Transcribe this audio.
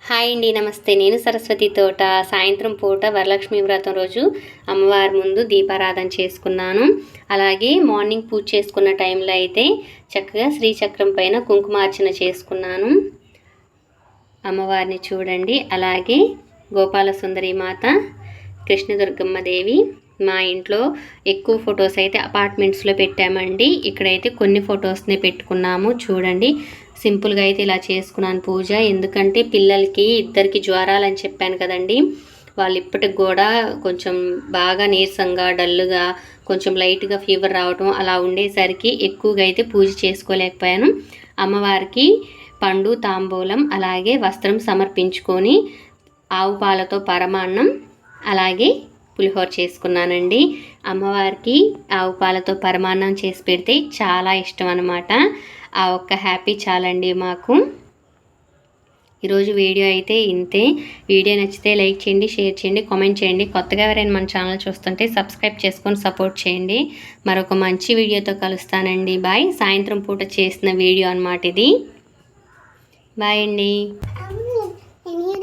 Hi అండి, నమస్తే. నేను సరస్వతి తోట. సాయంత్రం పూట వరలక్ష్మి వ్రతం రోజు అమ్మవారి ముందు దీపారాధన చేసుకున్నాను. అలాగే మార్నింగ్ పూజ చేసుకున్న టైంలో అయితే చక్కగా శ్రీచక్రం పైన కుంకుమార్చన చేసుకున్నాను. అమ్మవారిని చూడండి. అలాగే గోపాల సుందరి మాత, కృష్ణదుర్గమ్మ దేవి. మా ఇంట్లో ఎక్కువ ఫొటోస్ అయితే అపార్ట్మెంట్స్లో పెట్టామండి. ఇక్కడైతే కొన్ని ఫొటోస్ని పెట్టుకున్నాము. చూడండి, సింపుల్గా అయితే ఇలా చేసుకున్నాను పూజ. ఎందుకంటే పిల్లలకి ఇద్దరికి జ్వరాలని చెప్పాను కదండి, వాళ్ళు ఇప్పటికి కూడా కొంచెం బాగా నీరసంగా, డల్లుగా, కొంచెం లైట్గా ఫీవర్ రావటం అలా ఉండేసరికి ఎక్కువగా అయితే పూజ చేసుకోలేకపోయాను. అమ్మవారికి పండు, తాంబూలం, అలాగే వస్త్రం సమర్పించుకొని ఆవు పాలతో పరమాన్నం, అలాగే పులిహోర చేసుకున్నానండి. అమ్మవారికి ఆవు పాలతో పరమాన్నం చేసి పెడితే చాలా ఇష్టం అన్నమాట. ఆ ఒక్క హ్యాపీ చాలండి మాకు. ఈరోజు వీడియో అయితే ఇంతే. వీడియో నచ్చితే లైక్ చేయండి, షేర్ చేయండి, కామెంట్ చేయండి. కొత్తగా ఎవరైనా మన ఛానల్ చూస్తుంటే సబ్స్క్రైబ్ చేసుకొని సపోర్ట్ చేయండి. మరొక మంచి వీడియోతో కలుస్తానండి. బాయ్. సాయంత్రం పూట చేసిన వీడియో అన్నమాట ఇది. బాయ్ అండి.